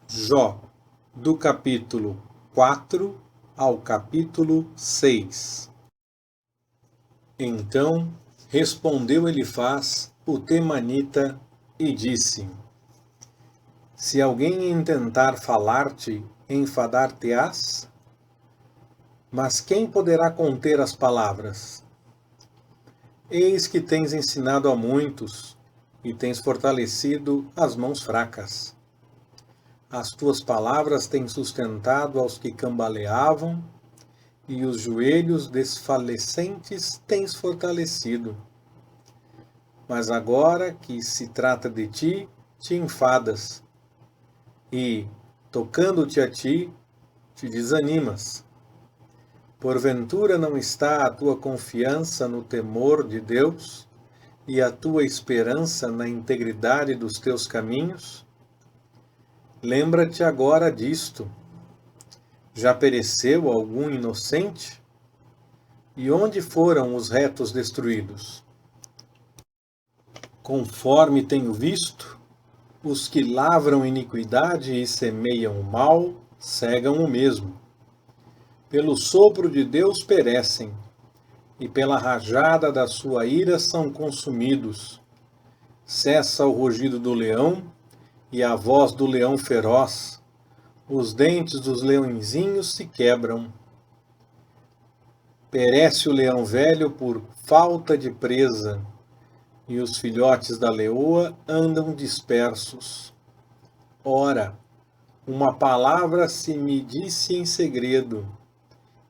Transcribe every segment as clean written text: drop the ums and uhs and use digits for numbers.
Jó, do capítulo 4 ao capítulo 6. Então respondeu Elifaz, o temanita, e disse: Se alguém intentar falar-te, enfadar-te-ás? Mas quem poderá conter as palavras? Eis que tens ensinado a muitos, e tens fortalecido as mãos fracas. As tuas palavras têm sustentado aos que cambaleavam, e os joelhos desfalecentes tens fortalecido. Mas agora que se trata de ti, te enfadas, e, tocando-te a ti, te desanimas. Porventura não está a tua confiança no temor de Deus, e a tua esperança na integridade dos teus caminhos? Lembra-te agora disto. Já pereceu algum inocente? E onde foram os retos destruídos? Conforme tenho visto, os que lavram iniquidade e semeiam o mal, cegam o mesmo. Pelo sopro de Deus perecem, e pela rajada da sua ira são consumidos. Cessa o rugido do leão e a voz do leão feroz. Os dentes dos leõezinhos se quebram. Perece o leão velho por falta de presa, e os filhotes da leoa andam dispersos. Ora, uma palavra se me disse em segredo,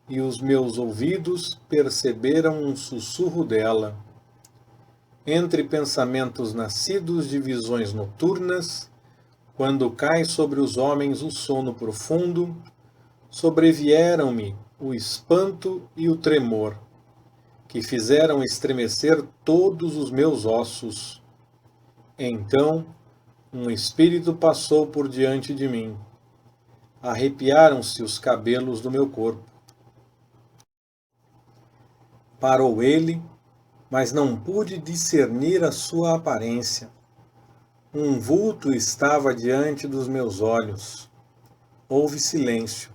e os meus ouvidos perceberam um sussurro dela. Entre pensamentos nascidos de visões noturnas, quando cai sobre os homens o sono profundo, sobrevieram-me o espanto e o tremor, que fizeram estremecer todos os meus ossos. Então, um espírito passou por diante de mim. Arrepiaram-se os cabelos do meu corpo. Parou ele, mas não pude discernir a sua aparência. Um vulto estava diante dos meus olhos. Houve silêncio,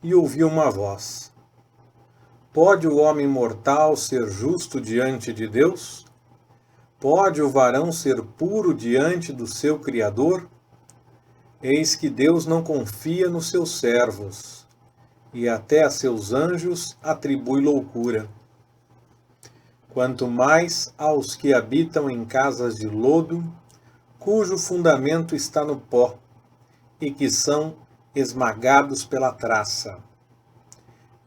e ouvi uma voz. Pode o homem mortal ser justo diante de Deus? Pode o varão ser puro diante do seu Criador? Eis que Deus não confia nos seus servos, e até a seus anjos atribui loucura. Quanto mais aos que habitam em casas de lodo, cujo fundamento está no pó, e que são esmagados pela traça.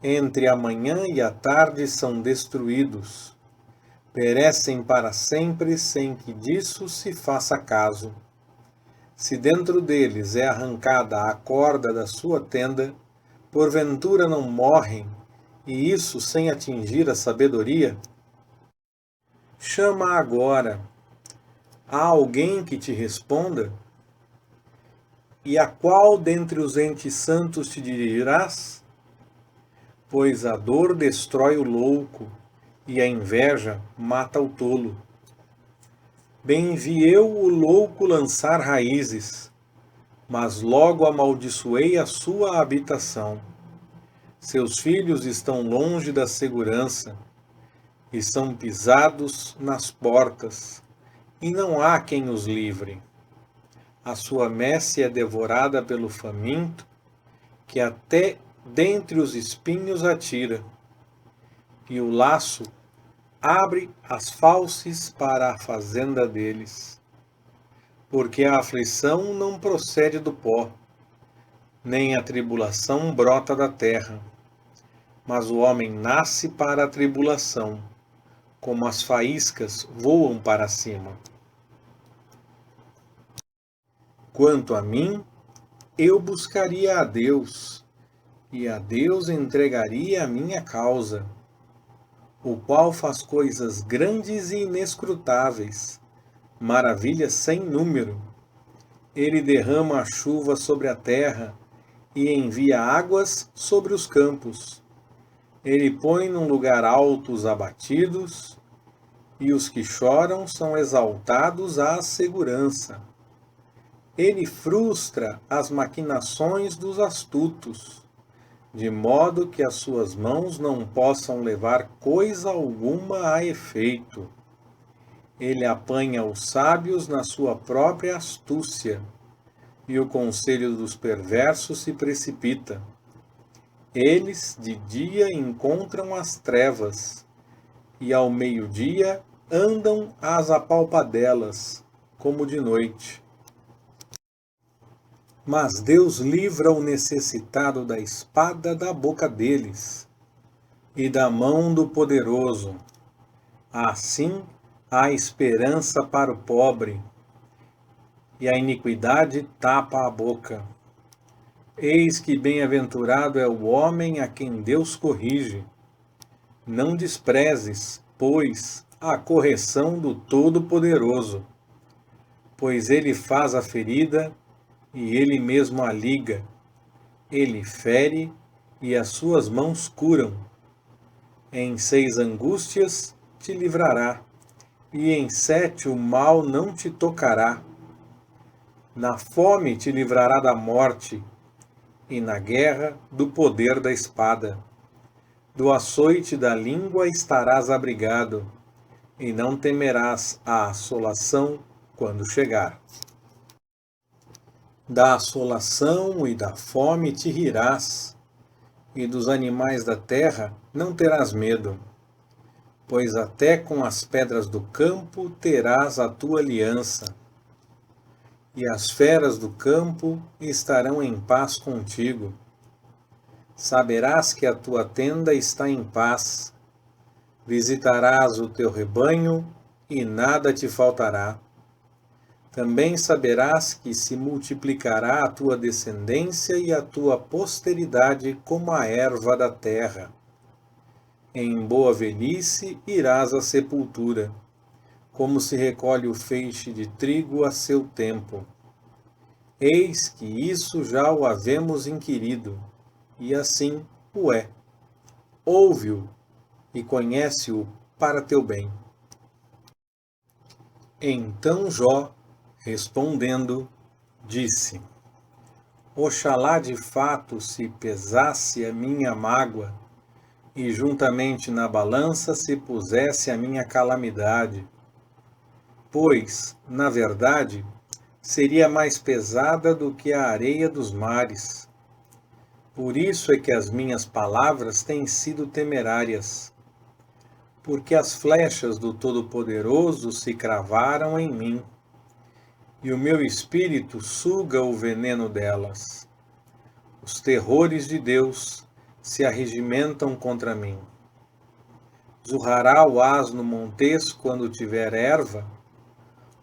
Entre a manhã e a tarde são destruídos. Perecem para sempre sem que disso se faça caso. Se dentro deles é arrancada a corda da sua tenda, porventura não morrem, e isso sem atingir a sabedoria? Chama agora. Há alguém que te responda? E a qual dentre os entes santos te dirigirás? Pois a dor destrói o louco, e a inveja mata o tolo. Bem vi eu o louco lançar raízes, mas logo amaldiçoei a sua habitação. Seus filhos estão longe da segurança, e são pisados nas portas, e não há quem os livre. A sua messe é devorada pelo faminto, que até dentre os espinhos atira, e o laço abre as fauces para a fazenda deles. Porque a aflição não procede do pó, nem a tribulação brota da terra, mas o homem nasce para a tribulação, como as faíscas voam para cima. Quanto a mim, eu buscaria a Deus, e a Deus entregaria a minha causa, o qual faz coisas grandes e inescrutáveis, maravilhas sem número. Ele derrama a chuva sobre a terra e envia águas sobre os campos. Ele põe num lugar alto os abatidos, e os que choram são exaltados à segurança. Ele frustra as maquinações dos astutos, de modo que as suas mãos não possam levar coisa alguma a efeito. Ele apanha os sábios na sua própria astúcia, e o conselho dos perversos se precipita. Eles de dia encontram as trevas, e ao meio-dia andam às apalpadelas, como de noite. Mas Deus livra o necessitado da espada da boca deles, e da mão do poderoso. Assim há esperança para o pobre, e a iniquidade tapa a boca. Eis que bem-aventurado é o homem a quem Deus corrige. Não desprezes, pois, a correção do Todo-Poderoso, pois ele faz a ferida e ele mesmo a liga. Ele fere e as suas mãos curam. Em 6 angústias te livrará, e em 7 o mal não te tocará. Na fome te livrará da morte, e na guerra do poder da espada. Do açoite da língua estarás abrigado, e não temerás a assolação quando chegar. Da assolação e da fome te rirás, e dos animais da terra não terás medo, pois até com as pedras do campo terás a tua aliança, e as feras do campo estarão em paz contigo. Saberás que a tua tenda está em paz, visitarás o teu rebanho e nada te faltará. Também saberás que se multiplicará a tua descendência e a tua posteridade como a erva da terra. Em boa velhice irás à sepultura, como se recolhe o feixe de trigo a seu tempo. Eis que isso já o havemos inquirido, e assim o é. Ouve-o e conhece-o para teu bem. Então Jó, respondendo, disse: Oxalá de fato se pesasse a minha mágoa, e juntamente na balança se pusesse a minha calamidade, pois, na verdade, seria mais pesada do que a areia dos mares. Por isso é que as minhas palavras têm sido temerárias, porque as flechas do Todo-Poderoso se cravaram em mim, e o meu espírito suga o veneno delas. Os terrores de Deus se arregimentam contra mim. Zurrará o asno montês quando tiver erva?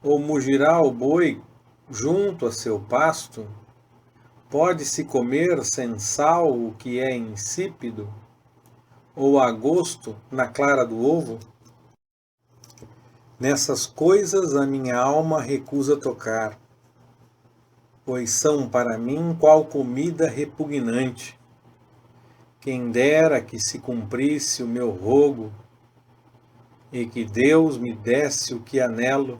Ou mugirá o boi junto a seu pasto? Pode-se comer sem sal o que é insípido? Ou a gosto na clara do ovo? Nessas coisas a minha alma recusa tocar, pois são para mim qual comida repugnante. Quem dera que se cumprisse o meu rogo, e que Deus me desse o que anelo,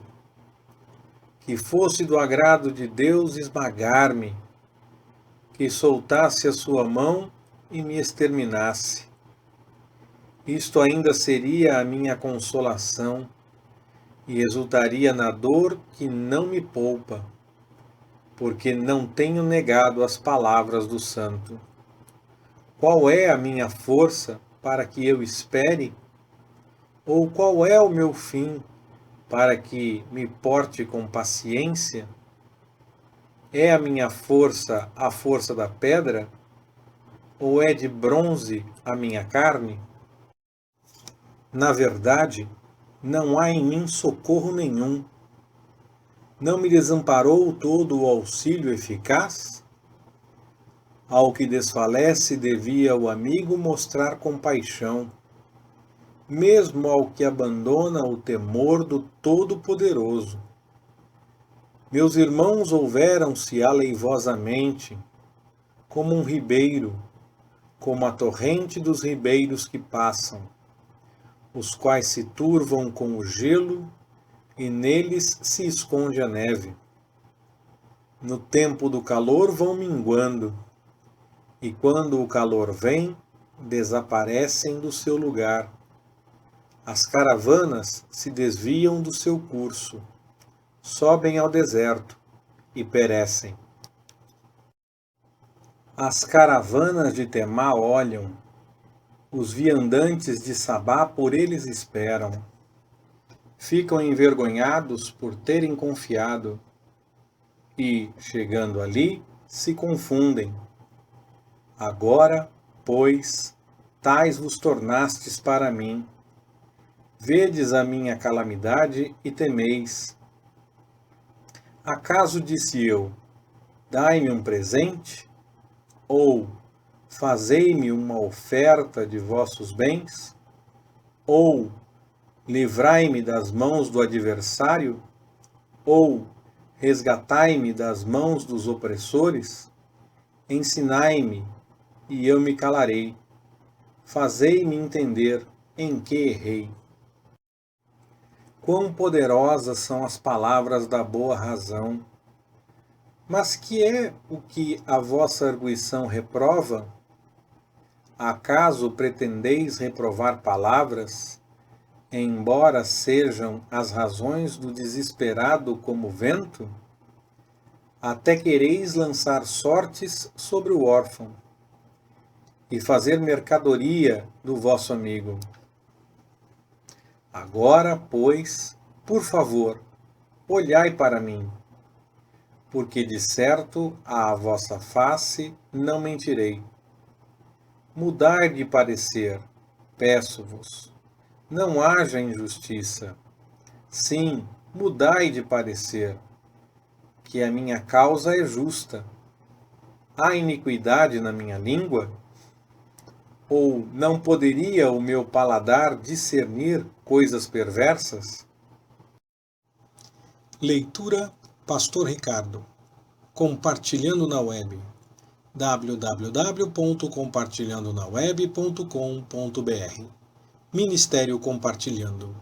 que fosse do agrado de Deus esmagar-me, que soltasse a sua mão e me exterminasse. Isto ainda seria a minha consolação, e exultaria na dor que não me poupa, porque não tenho negado as palavras do santo. Qual é a minha força para que eu espere? Ou qual é o meu fim para que me porte com paciência? É a minha força a força da pedra? Ou é de bronze a minha carne? Na verdade, não há em mim socorro nenhum. Não me desamparou todo o auxílio eficaz? Ao que desfalece devia o amigo mostrar compaixão, mesmo ao que abandona o temor do Todo-Poderoso. Meus irmãos houveram-se aleivosamente, como um ribeiro, como a torrente dos ribeiros que passam, os quais se turvam com o gelo, e neles se esconde a neve. no tempo do calor vão minguando, e quando o calor vem, desaparecem do seu lugar. As caravanas se desviam do seu curso, sobem ao deserto e perecem. As caravanas de Temá olham, os viandantes de Sabá por eles esperam. Ficam envergonhados por terem confiado e, chegando ali, se confundem. Agora, pois, tais vos tornastes para mim. Vedes a minha calamidade e temeis. Acaso disse eu, dai-me um presente? Ou, fazei-me uma oferta de vossos bens? Ou, livrai-me das mãos do adversário? Ou, resgatai-me das mãos dos opressores? Ensinai-me, e eu me calarei. Fazei-me entender em que errei. Quão poderosas são as palavras da boa razão! Mas que é o que a vossa arguição reprova? Acaso pretendeis reprovar palavras, embora sejam as razões do desesperado como vento? Até quereis lançar sortes sobre o órfão e fazer mercadoria do vosso amigo. Agora, pois, por favor, olhai para mim, porque de certo à vossa face não mentirei. Mudai de parecer, peço-vos. Não haja injustiça. Sim, mudai de parecer, que a minha causa é justa. Há iniquidade na minha língua? Ou não poderia o meu paladar discernir coisas perversas? Leitura Pastor Ricardo. Compartilhando na web. www.compartilhandonaweb.com.br Ministério Compartilhando.